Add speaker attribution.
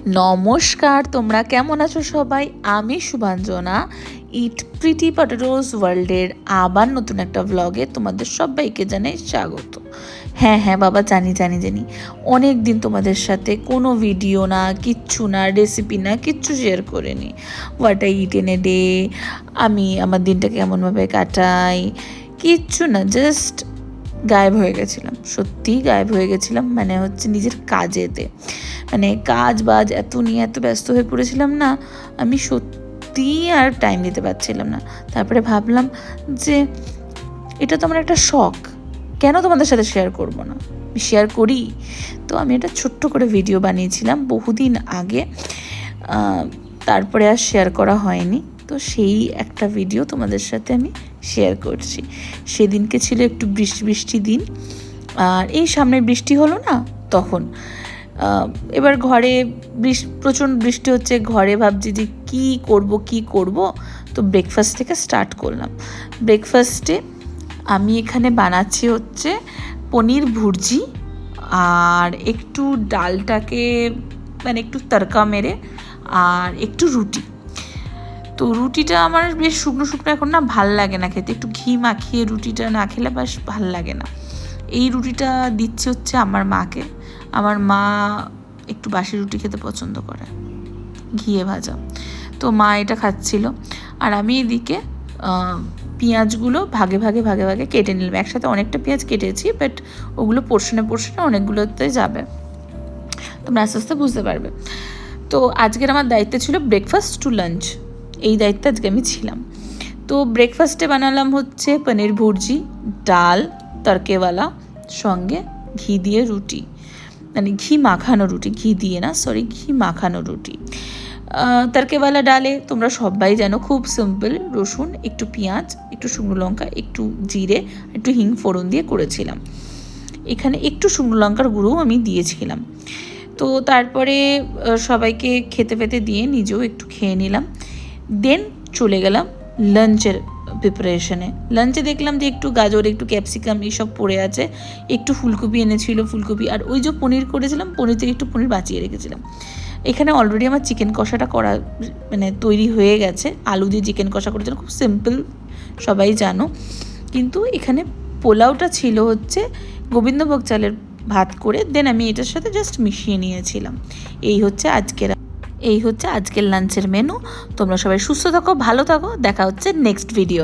Speaker 1: নমস্কার, তোমরা কেমন আছো সবাই? আমি শুভাঞ্জনা ইট প্রিটি পটেটোস ওয়ার্ল্ডের আবার নতুন একটা ব্লগে তোমাদের সবাইকে জানাই স্বাগত। হ্যাঁ বাবা, জানি অনেক দিন তোমাদের সাথে কোনো ভিডিও না, কিচ্ছু না, রেসিপি না, কিচ্ছু শেয়ার করিনি। What I it in a day, আমি আমার দিনটা কেমনভাবে কাটাই, কিচ্ছু না, জাস্ট গায়েব হয়ে গেছিলাম। সত্যিই গায়েব হয়ে গেছিলাম, মানে হচ্ছে নিজের কাজেতে, মানে কাজ বাজ এত নিয়ে এত ব্যস্ত হয়ে পড়েছিলাম না, আমি সত্যিই আর টাইম দিতে পারছিলাম না। তারপরে ভাবলাম যে এটা তো আমার একটা শখ, কেন তোমাদের সাথে শেয়ার করব না, শেয়ার করি। তো আমি একটা ছোট্ট করে ভিডিও বানিয়েছিলাম বহুদিন আগে, তারপরে আর শেয়ার করা হয়নি। তো সেই একটা ভিডিও তোমাদের সাথে আমি শেয়ার করছি। সেদিনকে ছিল একটু বৃষ্টি দিন, আর এই সামনে বৃষ্টি হলো না তখন, এবার ঘরে প্রচণ্ড বৃষ্টি হচ্ছে, ঘরে ভাবছি যে কী করব। তো ব্রেকফাস্ট থেকে স্টার্ট করলাম। ব্রেকফাস্টে আমি এখানে বানাচ্ছি হচ্ছে পনির ভুর্জি, আর একটু ডালটাকে মানে একটু তড়কা মেরে, আর একটু রুটি। তো রুটিটা আমার বেশ শুকনো এখন না ভাল লাগে না খেতে, একটু ঘি মাখিয়ে রুটিটা না খেলে বেশ ভাল লাগে না। এই রুটিটা দিচ্ছে হচ্ছে আমার মাকে। আমার মা একটু বাসি রুটি খেতে পছন্দ করে, ঘিয়ে ভাজা। তো মা এটা খাচ্ছিল, আর আমি এদিকে পেঁয়াজগুলো ভাগে ভাগে কেটে নিলাম। একসাথে অনেকটা পেঁয়াজ কেটেছি, বাট ওগুলো পোর্শনে অনেকগুলোতে যাবে, তোমরা আস্তে আস্তে বুঝতে পারবে। তো আজকের আমার দায়িত্ব ছিল ব্রেকফাস্ট টু লাঞ্চ, এই দায়িত্বে আজকে আমি ছিলাম। তো ব্রেকফাস্টে বানালাম হচ্ছে পনির ভুর্জি, ডাল তড়কেওয়ালা, সঙ্গে ঘি দিয়ে রুটি, মানে ঘি মাখানো রুটি, ঘি দিয়ে না, সরি, ঘি মাখানো রুটি। তড়কেওয়ালা ডালে তোমরা সবাই জানো খুব সিম্পল, রসুন, একটু পেঁয়াজ, একটু শুকনো লঙ্কা, একটু জিরে, একটু হিং ফোড়ন দিয়ে করেছিলাম। এখানে একটু শুকনো লঙ্কার গুঁড়োও আমি দিয়েছিলাম। তো তারপরে সবাইকে খেতে দিয়ে নিজেও একটু খেয়ে নিলাম। দেন চলে গেলাম লাঞ্চের প্রিপারেশনে। লাঞ্চে দেখলাম যে একটু গাজর, একটু ক্যাপসিকাম এইসব পড়ে আছে, একটু ফুলকপি এনেছিল, ফুলকপি, আর ওই যে পনির করেছিলাম, পনির থেকে একটু পনির বাঁচিয়ে রেখেছিলাম। এখানে অলরেডি আমার চিকেন কষাটা করা মানে তৈরি হয়ে গেছে। আলু দিয়ে চিকেন কষা করেছিলাম, খুব সিম্পল, সবাই জানো। কিন্তু এখানে পোলাওটা ছিল হচ্ছে গোবিন্দভোগ চালের ভাত করে, দেন আমি এটার সাথে জাস্ট মিশিয়ে নিয়েছিলাম। এই হচ্ছে আজকের লাঞ্চের মেনু। তোমরা সবাই সুস্থ থাকো, ভালো থাকো, দেখা হচ্ছে নেক্সট ভিডিও।